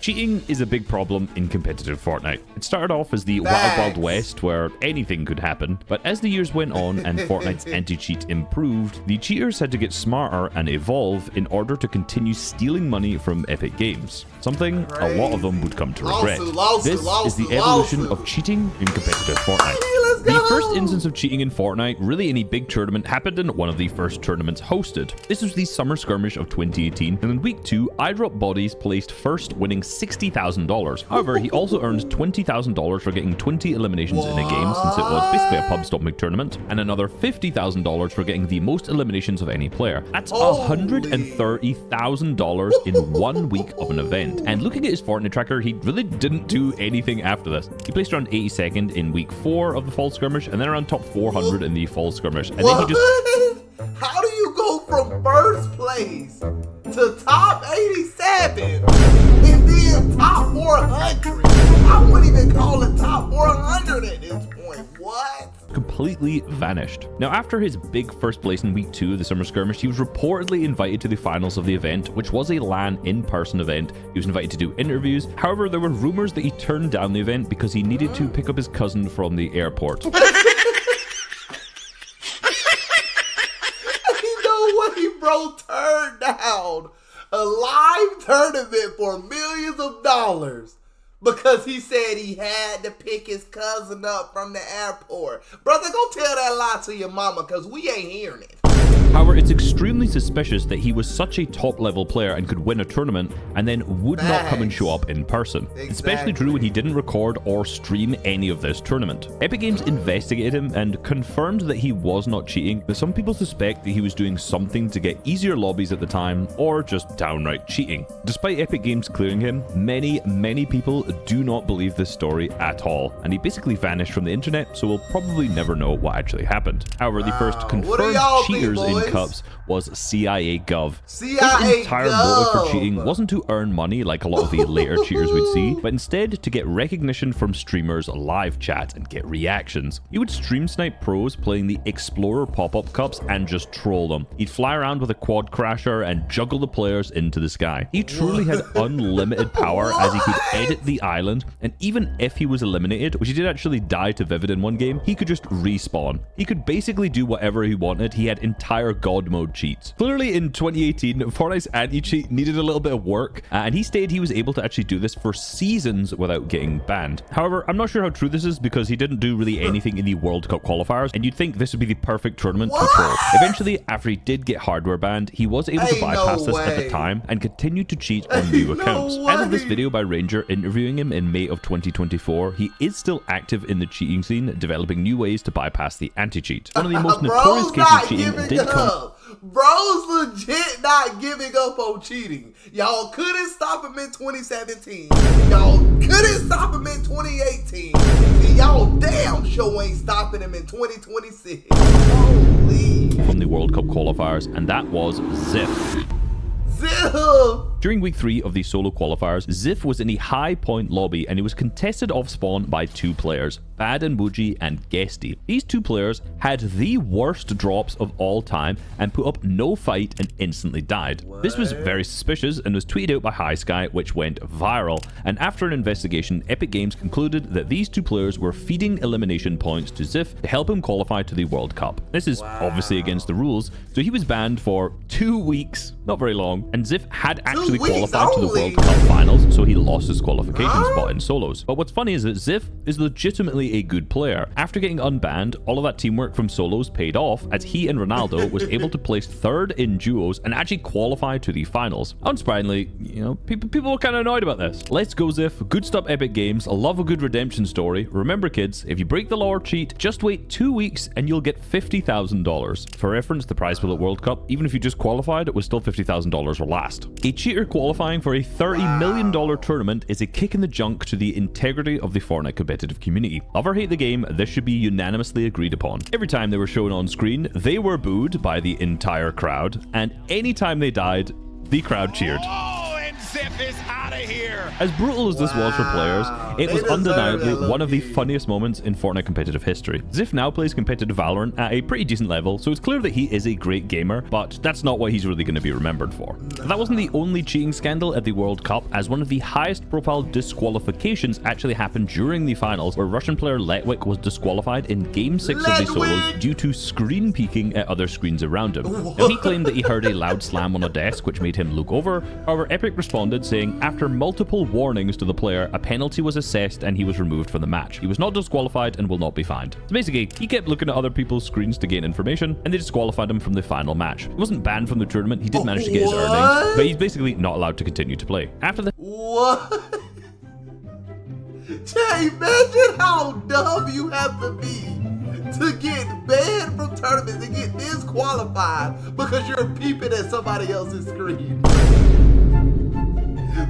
Cheating is a big problem in competitive Fortnite. It started off as the Wild West where anything could happen, but as the years went on and Fortnite's anti-cheat improved, the cheaters had to get smarter and evolve in order to continue stealing money from Epic Games. Something a lot of them would come to regret. This is the evolution of cheating in competitive Fortnite. The first instance of cheating in Fortnite, really any big tournament, happened in one of the first tournaments hosted. This was the Summer Skirmish of 2018, and in week 2, iDropBodies placed first, winning $60,000. However, he also earned $20,000 for getting 20 eliminations in a game, since it was basically a pub stomping tournament, and another $50,000 for getting the most eliminations of any player. That's $130,000 in 1 week of an event. And looking at his Fortnite tracker, he really didn't do anything after this. He placed around 82nd in week 4 of the Fall Skirmish, and then around top 400 in the Fall Skirmish. And then he just... How do you go from first place to top 87 and then top 400? I wouldn't even call it top 400 at this point. What? Completely vanished. Now, after his big first place in week 2 of the Summer Skirmish, he was reportedly invited to the finals of the event, which was a LAN in-person event. He was invited to do interviews. However, there were rumors that he turned down the event because he needed to pick up his cousin from the airport. Bro turned down a live tournament for millions of dollars because he said he had to pick his cousin up from the airport. Brother, go tell that lie to your mama because we ain't hearing it. However, it's extremely suspicious that he was such a top-level player and could win a tournament and then would not come and show up in person. Especially true when he didn't record or stream any of this tournament. Epic Games investigated him and confirmed that he was not cheating, but some people suspect that he was doing something to get easier lobbies at the time or just downright cheating. Despite Epic Games clearing him, many people do not believe this story at all, and he basically vanished from the internet, so we'll probably never know what actually happened. However, the first confirmed cheaters in Cups was CIA Gov. His entire motive for cheating wasn't to earn money like a lot of the later cheaters we'd see, but instead to get recognition from streamers' live chat and get reactions. He would stream snipe pros playing the Explorer pop-up cups and just troll them. He'd fly around with a quad crasher and juggle the players into the sky. He truly had unlimited power as he could edit the island, and even if he was eliminated, which he did actually die to Vivid in one game, he could just respawn. He could basically do whatever he wanted. He had entire god mode cheats. Clearly in 2018, Fortnite's anti-cheat needed a little bit of work, and he stated he was able to actually do this for seasons without getting banned. However, I'm not sure how true this is because he didn't do really anything in the World Cup qualifiers, and you'd think this would be the perfect tournament to troll. Eventually, after he did get hardware banned, he was able to bypass this at the time and continued to cheat on new accounts. As of this video by Ranger interviewing him in May of 2024, he is still active in the cheating scene, developing new ways to bypass the anti-cheat. One of the most notorious cases of cheating did come... Bro's legit not giving up on cheating. Y'all couldn't stop him in 2017. Y'all couldn't stop him in 2018. And y'all damn sure ain't stopping him in 2026. Holy. From the World Cup qualifiers, and that was Ziff. During week 3 of the solo qualifiers, Ziff was in the high point lobby and he was contested off spawn by 2 players, Bad and Bougie and Guesty. These 2 players had the worst drops of all time and put up no fight and instantly died. This was very suspicious and was tweeted out by High Sky, which went viral. And after an investigation, Epic Games concluded that these 2 players were feeding elimination points to Ziff to help him qualify to the World Cup. This is obviously against the rules, so he was banned for 2 weeks, not very long, and Ziff had actually qualified to the World Cup finals, so he lost his qualification spot in solos. But what's funny is that Ziff is legitimately a good player. After getting unbanned, all of that teamwork from solos paid off as he and Ronaldo was able to place 3rd in duos and actually qualify to the finals. Unsurprisingly, you know, people were kind of annoyed about this. Let's go Ziff. Good stuff Epic Games. I love a good redemption story. Remember kids, if you break the law or cheat, just wait 2 weeks and you'll get $50,000. For reference, the prize pool at World Cup, even if you just qualified, it was still $50,000 or last. A cheater qualifying for a $30 million tournament is a kick in the junk to the integrity of the Fortnite competitive community. Love or hate the game, this should be unanimously agreed upon. Every time they were shown on screen, they were booed by the entire crowd, and anytime they died, the crowd cheered. Zip is out of here. As brutal as this was for players, it was undeniably one of the funniest moments in Fortnite competitive history. Ziff now plays competitive Valorant at a pretty decent level, so it's clear that he is a great gamer, but that's not what he's really going to be remembered for. That wasn't the only cheating scandal at the World Cup, as one of the highest profile disqualifications actually happened during the finals, where Russian player Letwick was disqualified in Game 6 of the solos due to screen peeking at other screens around him. Now, he claimed that he heard a loud slam on a desk which made him look over. However, Epic responded saying after multiple warnings to the player, a penalty was assessed and he was removed from the match. He was not disqualified and will not be fined. So basically, he kept looking at other people's screens to gain information, and they disqualified him from the final match. He wasn't banned from the tournament, he did manage to get his earnings, but he's basically not allowed to continue to play. After the— What? Jay, imagine how dumb you have to be to get banned from tournaments and get disqualified because you're peeping at somebody else's screen.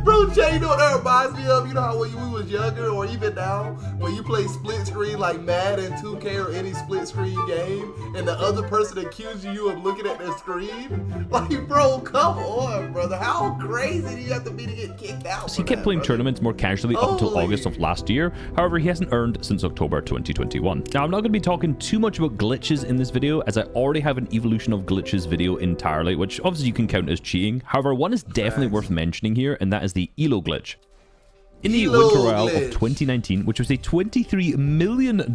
Bro, Jay, you know what that reminds me of? You know how when we was younger, or even now, when you play split screen like Madden 2K or any split screen game, and the other person accuses you of looking at their screen? Like, bro, come on, brother. How crazy do you have to be to get kicked out? He kept playing tournaments more casually up until August of last year. However, he hasn't earned since October 2021. Now, I'm not going to be talking too much about glitches in this video, as I already have an evolution of glitches video entirely, which obviously you can count as cheating. However, one is definitely worth mentioning here, and that is the ELO glitch. In the Winter Royale of 2019, which was a $23 million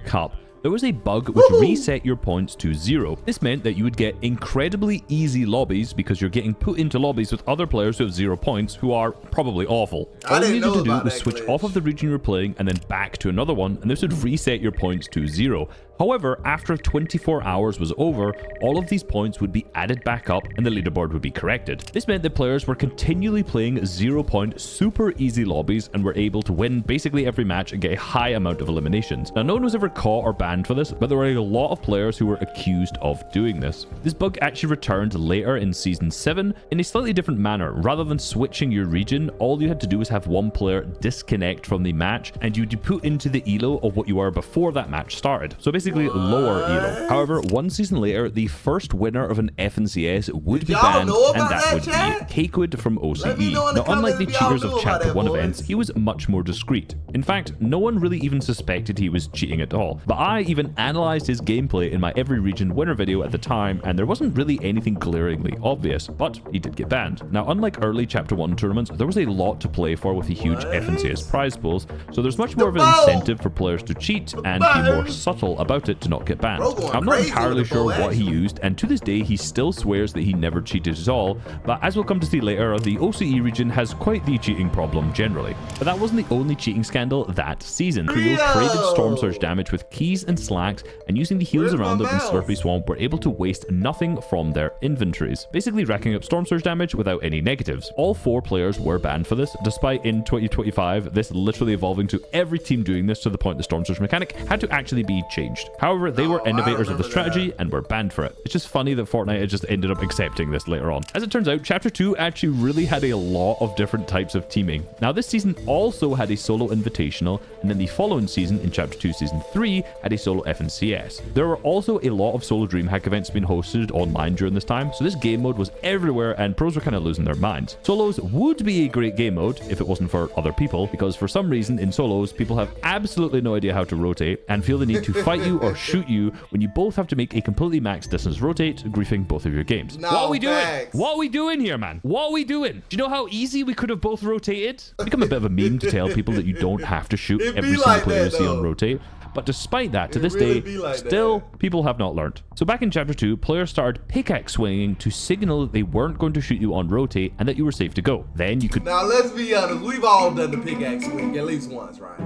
cup, there was a bug which reset your points to 0. This meant that you would get incredibly easy lobbies because you're getting put into lobbies with other players who have 0 points, who are probably awful. All you needed to do was switch off of the region you were playing and then back to another one, and this would reset your points to 0. However, after 24 hours was over, all of these points would be added back up and the leaderboard would be corrected. This meant that players were continually playing 0 point super easy lobbies and were able to win basically every match and get a high amount of eliminations. Now, no one was ever caught or banned for this, but there were a lot of players who were accused of doing this. This bug actually returned later in Season 7 in a slightly different manner. Rather than switching your region, all you had to do was have one player disconnect from the match and you'd be put into the ELO of what you were before that match started. So basically lower ELO. However, one season later, the first winner of an FNCS would be banned, and that would be Cakewood from OCE. Now, unlike the cheaters of Chapter 1 events, he was much more discreet. In fact, no one really even suspected he was cheating at all. But I even analyzed his gameplay in my Every Region winner video at the time, and there wasn't really anything glaringly obvious, but he did get banned. Now, unlike early Chapter 1 tournaments, there was a lot to play for with the huge FNCS prize pools, so there's much more of an incentive for players to cheat and be more subtle about it to not get banned. I'm not entirely sure what he used, and to this day he still swears that he never cheated at all, but as we'll come to see later, the OCE region has quite the cheating problem generally. But that wasn't the only cheating scandal that season. Creo traded Storm Surge damage with keys and slacks, and using the heals around them in Slurpy Swamp were able to waste nothing from their inventories, basically racking up Storm Surge damage without any negatives. All 4 players were banned for this, despite in 2025 this literally evolving to every team doing this to the point the Storm Surge mechanic had to actually be changed. However, they were innovators of the strategy and were banned for it. It's just funny that Fortnite had just ended up accepting this later on. As it turns out, Chapter 2 actually really had a lot of different types of teaming. Now, this season also had a solo invitational, and then the following season, in Chapter 2 Season 3, had a solo FNCS. There were also a lot of solo DreamHack events being hosted online during this time, so this game mode was everywhere and pros were kind of losing their minds. Solos would be a great game mode if it wasn't for other people, because for some reason in solos, people have absolutely no idea how to rotate and feel the need to fight you or shoot you when you both have to make a completely max distance rotate, griefing both of your games. What are we doing? What are we doing here, man? What are we doing? Do you know how easy we could have both rotated? It's become a bit of a meme to tell people that you don't have to shoot every single player you see on rotate. But despite that, to this day, still, people have not learned. So back in Chapter 2, players started pickaxe swinging to signal that they weren't going to shoot you on rotate and that you were safe to go. Then you could... Now, let's be honest, we've all done the pickaxe swing at least once, right?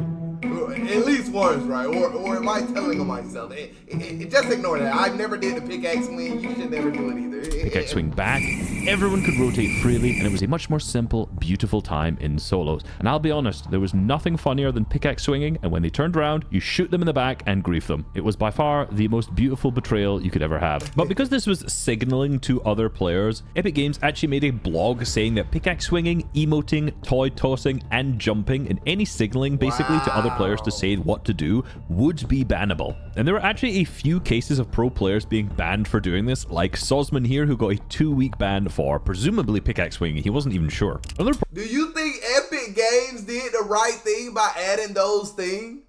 At least once, right? Or am I telling on myself? Just ignore that. I never did the pickaxe swing. You should never do it either. Pickaxe swing back. Everyone could rotate freely, and it was a much more simple, beautiful time in solos. And I'll be honest, there was nothing funnier than pickaxe swinging, and when they turned around, you shoot them in the back and grief them. It was by far the most beautiful betrayal you could ever have. But because this was signaling to other players, Epic Games actually made a blog saying that pickaxe swinging, emoting, toy tossing, and jumping, and any signaling basically to other players players to say what to do would be bannable. And there were actually a few cases of pro players being banned for doing this, like Sosman here, who got a 2-week ban for presumably pickaxe swinging. He wasn't even sure. Do you think Epic Games did the right thing by adding those things?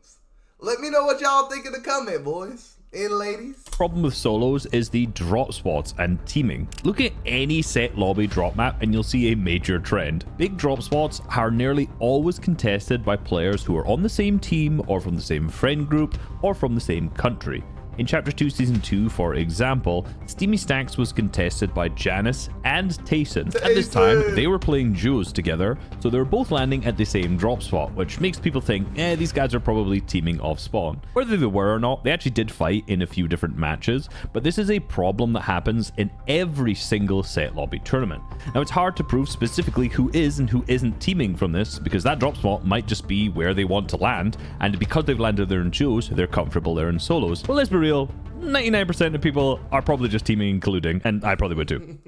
Let me know what y'all think in the comment, boys and ladies. Problem with solos is the drop spots and teaming. Look at any set lobby drop map and you'll see a major trend. Big drop spots are nearly always contested by players who are on the same team or from the same friend group or from the same country. In Chapter 2 Season 2, for example, Steamy Stacks was contested by Janice and Tayson. At this time, they were playing duos together, so they were both landing at the same drop spot, which makes people think, these guys are probably teaming off spawn. Whether they were or not, they actually did fight in a few different matches, but this is a problem that happens in every single set lobby tournament. Now, it's hard to prove specifically who is and who isn't teaming from this, because that drop spot might just be where they want to land, and because they've landed there in duos, they're comfortable there in solos. Well, let's be real, 99% of people are probably just teaming and colluding, and I probably would too.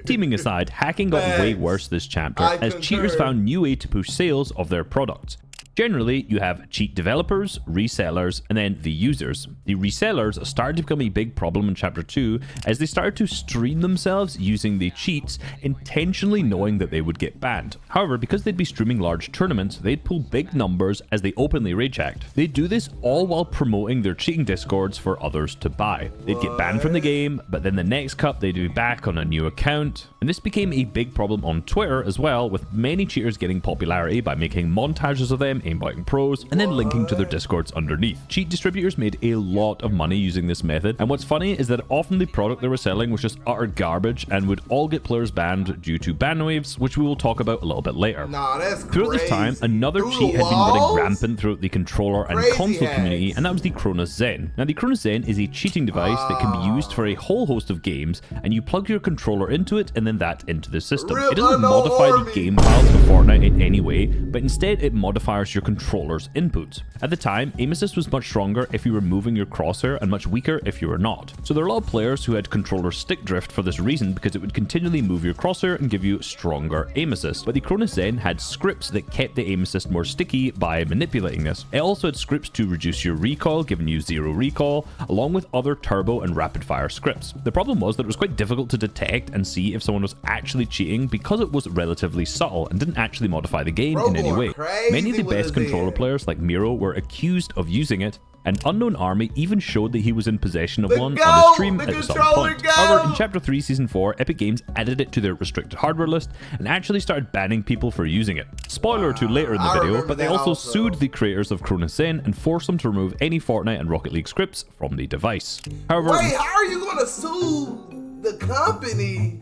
Teaming aside, hacking got way worse this chapter as cheaters found new way to push sales of their products. Generally, you have cheat developers, resellers, and then the users. The resellers started to become a big problem in Chapter 2 as they started to stream themselves using the cheats, intentionally knowing that they would get banned. However, because they'd be streaming large tournaments, they'd pull big numbers as they openly rage hacked. They'd do this all while promoting their cheating discords for others to buy. They'd get banned from the game, but then the next cup they'd be back on a new account. And this became a big problem on Twitter as well, with many cheaters getting popularity by making montages of them aimbotting pros and then linking to their discords underneath. Cheat distributors made a lot of money using this method, and what's funny is that often the product they were selling was just utter garbage and would all get players banned due to ban waves, which we will talk about a little bit later. That's throughout this time, another cheat had been running rampant throughout the controller and console community, and that was the Cronus Zen. Now, the Cronus Zen is a cheating device that can be used for a whole host of games, and you plug your controller into it and then that into the system. It doesn't modify the game files of Fortnite in any way, but instead it modifies your controller's inputs. At the time, aim assist was much stronger if you were moving your crosshair and much weaker if you were not. So there are a lot of players who had controller stick drift for this reason, because it would continually move your crosshair and give you stronger aim assist. But the Cronus Zen had scripts that kept the aim assist more sticky by manipulating this. It also had scripts to reduce your recoil, giving you 0 recoil, along with other turbo and rapid fire scripts. The problem was that it was quite difficult to detect and see if someone was actually cheating because it was relatively subtle and didn't actually modify the game in any way. Many of the best controller players like Miro were accused of using it, and Unknown Army even showed that he was in possession of one on his stream at some point. However, in Chapter 3 Season 4, Epic Games added it to their restricted hardware list and actually started banning people for using it. Spoiler to later in the video, but they also sued the creators of Cronus Zen and forced them to remove any Fortnite and Rocket League scripts from the device. However, wait, how are you gonna sue the company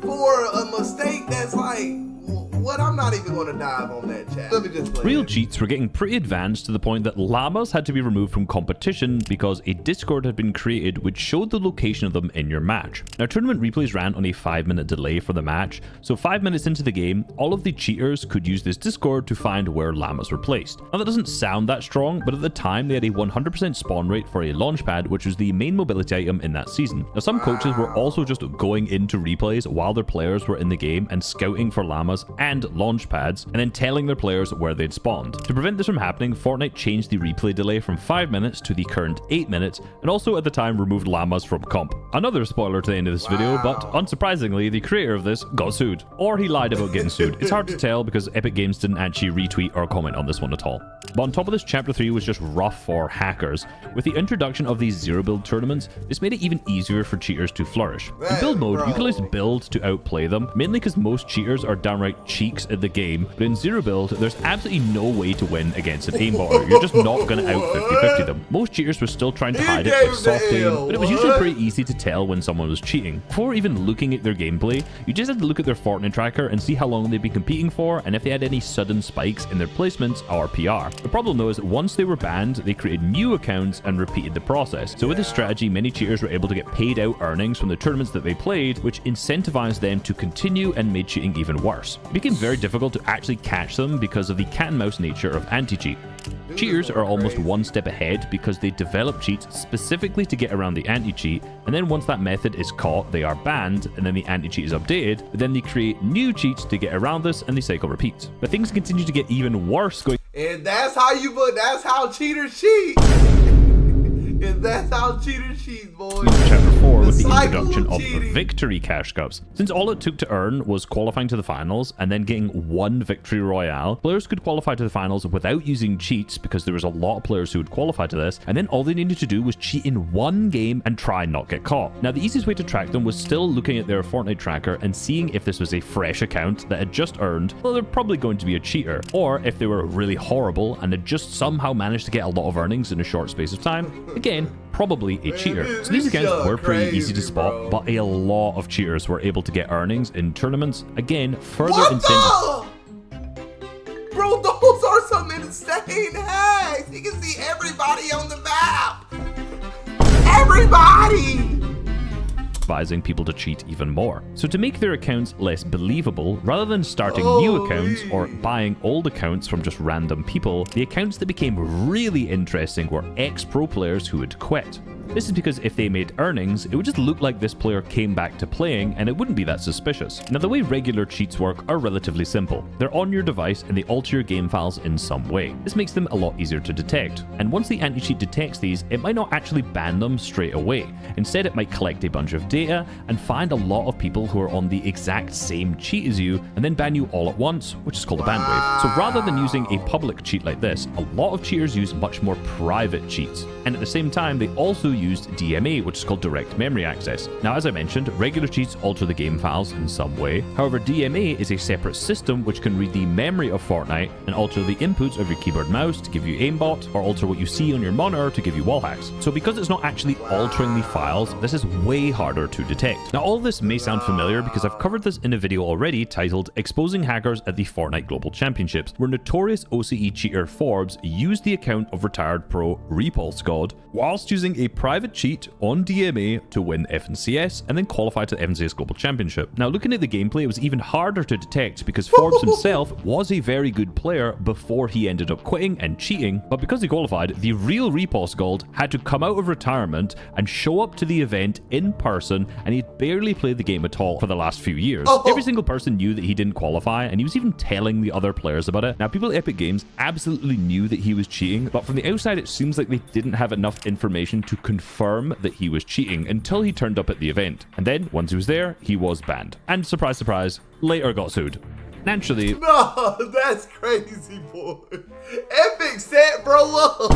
for a mistake that's like, what? I'm not even going to dive on that, chat. Let me just play real it. cheats were getting pretty advanced to the point that llamas had to be removed from competition because a Discord had been created which showed the location of them in your match. Now, tournament replays ran on a 5-minute delay for the match, so 5 minutes into the game, all of the cheaters could use this Discord to find where llamas were placed. Now, that doesn't sound that strong, but at the time, they had a 100% spawn rate for a launch pad, which was the main mobility item in that season. Now, some coaches were also just going into replays while their players were in the game and scouting for llamas and launch pads, and then telling their players where they'd spawned. To prevent this from happening, Fortnite changed the replay delay from 5 minutes to the current 8 minutes, and also at the time removed llamas from comp. Another spoiler to the end of this video, but unsurprisingly, the creator of this got sued. Or he lied about getting sued. It's hard to tell because Epic Games didn't actually retweet or comment on this one at all. But on top of this, Chapter 3 was just rough for hackers. With the introduction of these zero-build tournaments, this made it even easier for cheaters to flourish. In build mode, you can at least build to outplay them, mainly because most cheaters are downright cheeks at the game, but in zero build, there's absolutely no way to win against an aimbotter. You're just not going to out 50-50 them. Most cheaters were still trying to hide it with soft aim, but it was usually pretty easy to tell when someone was cheating. Before even looking at their gameplay, you just had to look at their Fortnite tracker and see how long they'd been competing for and if they had any sudden spikes in their placements or PR. The problem though is that once they were banned, they created new accounts and repeated the process. So with this strategy, many cheaters were able to get paid out earnings from the tournaments that they played, which incentivized them to continue and made cheating even worse. It became very difficult to actually catch them because of the cat and mouse nature of anti-cheat. Cheaters are almost one step ahead because they develop cheats specifically to get around the anti-cheat, and then once that method is caught, they are banned, and then the anti-cheat is updated, but then they create new cheats to get around this, and the cycle repeats. But things continue to get even worse going. And that's how cheaters cheat. And that's how cheaters cheat, boys. Chapter 4 with the cycle introduction of cheating. victory cash cups. Since all it took to earn was qualifying to the finals and then getting one victory royale, players could qualify to the finals without using cheats because there was a lot of players who would qualify to this, and then all they needed to do was cheat in one game and try and not get caught. Now, the easiest way to track them was still looking at their Fortnite tracker and seeing if this was a fresh account that had just earned, well, they're probably going to be a cheater, or if they were really horrible and had just somehow managed to get a lot of earnings in a short space of time, again, probably a cheater. So these accounts were pretty easy to spot, but a lot of cheaters were able to get earnings in tournaments. Again, further incentive. Bro, those are some insane hacks. You can see everybody on the map. Everybody! Advising people to cheat even more. So to make their accounts less believable, rather than starting new accounts or buying old accounts from just random people, the accounts that became really interesting were ex-pro players who would quit. This is because if they made earnings, it would just look like this player came back to playing and it wouldn't be that suspicious. Now, the way regular cheats work are relatively simple. They're on your device and they alter your game files in some way. This makes them a lot easier to detect. And once the anti-cheat detects these, it might not actually ban them straight away. Instead, it might collect a bunch of data and find a lot of people who are on the exact same cheat as you and then ban you all at once, which is called a ban wave. So rather than using a public cheat like this, a lot of cheaters use much more private cheats. And at the same time, they also used DMA, which is called direct memory access. Now, as I mentioned, regular cheats alter the game files in some way. However, DMA is a separate system which can read the memory of Fortnite and alter the inputs of your keyboard mouse to give you aimbot, or alter what you see on your monitor to give you wall hacks. So because it's not actually altering the files, this is way harder to detect. Now, all of this may sound familiar because I've covered this in a video already titled Exposing Hackers at the Fortnite Global Championships, where notorious OCE cheater Forbes used the account of retired pro Repulse God whilst using a private cheat on DMA to win FNCS and then qualify to the FNCS Global Championship. Now, looking at the gameplay, it was even harder to detect because Forbes himself was a very good player before he ended up quitting and cheating, but because he qualified, the real Repulse Gold had to come out of retirement and show up to the event in person, and he'd barely played the game at all for the last few years. Every single person knew that he didn't qualify, and he was even telling the other players about it. Now, people at Epic Games absolutely knew that he was cheating, but from the outside, it seems like they didn't have enough information to confirm that he was cheating until he turned up at the event. And then, once he was there, he was banned. And surprise, surprise, later got sued. Naturally, no, that's crazy, boy. Epic set bro up.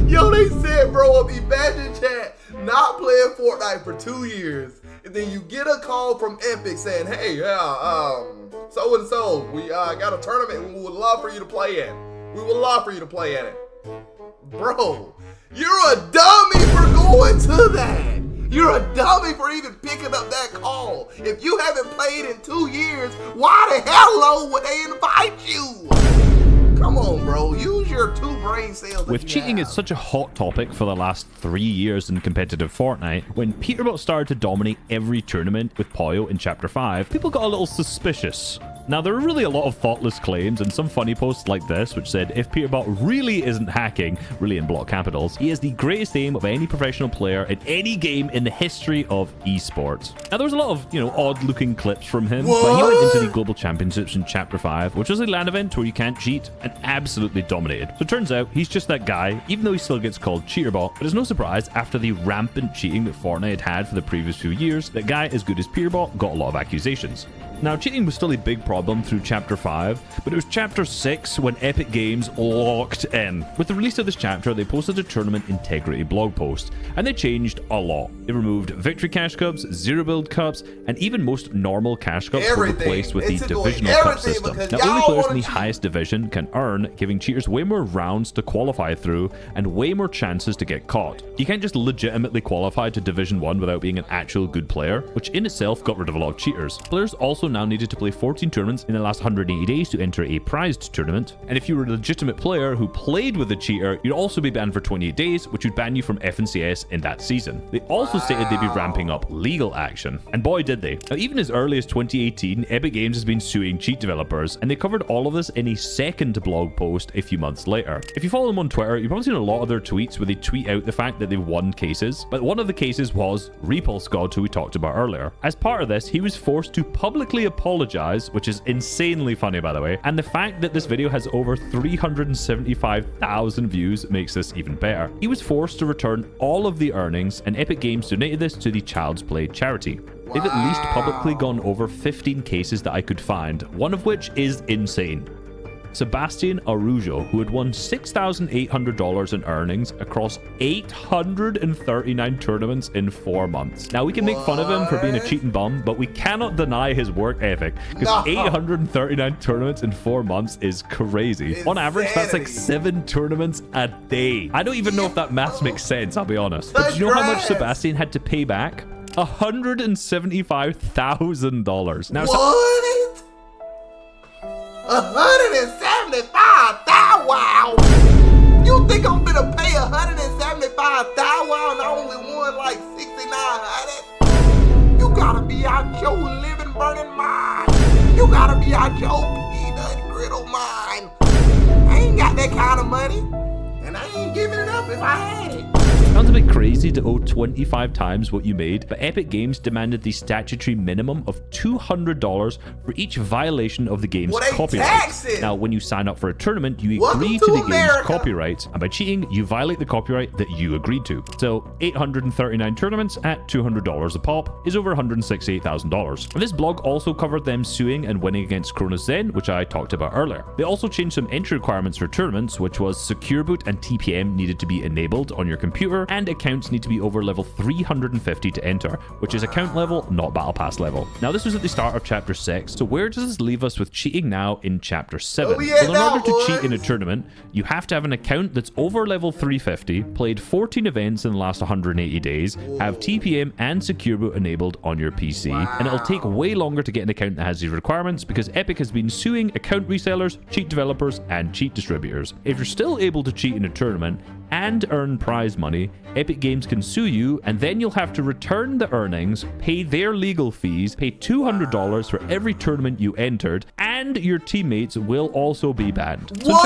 Yo, they set bro up. Imagine chat not playing Fortnite for 2 years, and then you get a call from Epic saying, "Hey, so and so, we got a tournament and we would love for you to play in. We would love for you to play in it." Bro, you're a dummy for going to that. You're a dummy for even picking up that call. If you haven't played in 2 years, why the hell would they invite you? Come on, bro. Use your 2 brain cells. with cheating is such a hot topic for the last 3 years in competitive Fortnite, when Peterbot started to dominate every tournament with Poyo in Chapter 5, people got a little suspicious. Now, there are really a lot of thoughtless claims and some funny posts like this, which said, if Peterbot really isn't hacking, really in block capitals, he has the greatest aim of any professional player in any game in the history of esports. Now, there was a lot of, odd-looking clips from him, but he went into the Global Championships in Chapter 5, which was a LAN event where you can't cheat, and absolutely dominated. So it turns out, he's just that guy, even though he still gets called Cheaterbot, but it's no surprise, after the rampant cheating that Fortnite had for the previous few years, that guy as good as Peterbot got a lot of accusations. Now, cheating was still a big problem through Chapter 5, but it was Chapter 6 when Epic Games locked in. With the release of this chapter, they posted a tournament integrity blog post, and they changed a lot. They removed victory cash cups, zero build cups, and even most normal cash cups were replaced with the divisional cup system. Now, only players in the highest division can earn, giving cheaters way more rounds to qualify through, and way more chances to get caught. You can't just legitimately qualify to Division 1 without being an actual good player, which in itself got rid of a lot of cheaters. Players also now needed to play 14 tournaments in the last 180 days to enter a prized tournament, and if you were a legitimate player who played with a cheater, you'd also be banned for 28 days, which would ban you from FNCS in that season. They also stated they'd be ramping up legal action, and boy did they. Now, even as early as 2018, Epic Games has been suing cheat developers, and they covered all of this in a second blog post a few months later. If you follow them on Twitter, you've probably seen a lot of their tweets where they tweet out the fact that they've won cases, but one of the cases was Repulse God, who we talked about earlier. As part of this, he was forced to publicly publicly apologize, which is insanely funny by the way, and the fact that this video has over 375,000 views makes this even better. He was forced to return all of the earnings, and Epic Games donated this to the Child's Play charity. They've at least publicly gone over 15 cases that I could find, one of which is insane. Sebastian Arujo, who had won $6,800 in earnings across 839 tournaments in 4 months. Now, we can make fun of him for being a cheating bum, but we cannot deny his work ethic, because 839 tournaments in 4 months is crazy. Insanity. On average, that's like 7 tournaments a day. I don't even know if that math makes sense, I'll be honest. But do you know how much Sebastian had to pay back? $175,000. Now, what? 175,000? Wow! You think I'm gonna pay 175,000 and I only won like 6,900? You gotta be out your living, burning mind. You gotta be out your peanut griddle mind. I ain't got that kind of money, and I ain't giving it up if I had it. Sounds a bit crazy to owe 25 times what you made, but Epic Games demanded the statutory minimum of $200 for each violation of the game's copyright. Now, when you sign up for a tournament, you agree to the game's copyright, and by cheating, you violate the copyright that you agreed to. So, 839 tournaments at $200 a pop is over $168,000. This blog also covered them suing and winning against Cronus Zen, which I talked about earlier. They also changed some entry requirements for tournaments, which was Secure Boot and TPM needed to be enabled on your computer, and accounts need to be over level 350 to enter, which is account level, not battle pass level. Now, this was at the start of chapter 6, so where does this leave us with cheating now in chapter 7? Well, in order to cheat in a tournament, you have to have an account that's over level 350, played 14 events in the last 180 days, have TPM and Secure Boot enabled on your PC, and it'll take way longer to get an account that has these requirements because Epic has been suing account resellers, cheat developers, and cheat distributors. If you're still able to cheat in a tournament and earn prize money, Epic Games can sue you, and then you'll have to return the earnings, pay their legal fees, pay $200 for every tournament you entered, and your teammates will also be banned. So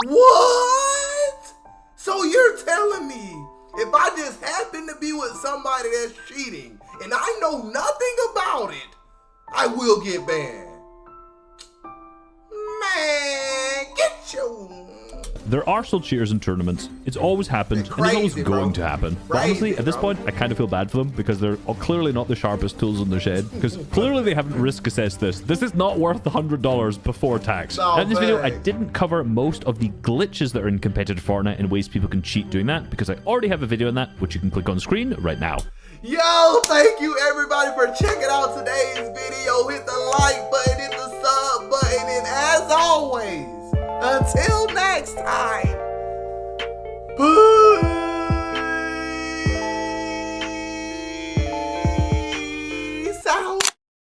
What? So you're telling me if I just happen to be with somebody that's cheating and I know nothing about it, I will get banned? Man, get your... There are still cheaters in tournaments. It's always happened, and it's always going to happen. But honestly, at this point, I kind of feel bad for them because they're clearly not the sharpest tools in their shed. Because clearly they haven't risk assessed this. This is not worth $100 before tax. Now, in this video, I didn't cover most of the glitches that are in competitive Fortnite and ways people can cheat doing that, because I already have a video on that, which you can click on screen right now. Yo, thank you everybody for checking out today's video. Hit the like button, hit the sub button, and as always, until next time, peace.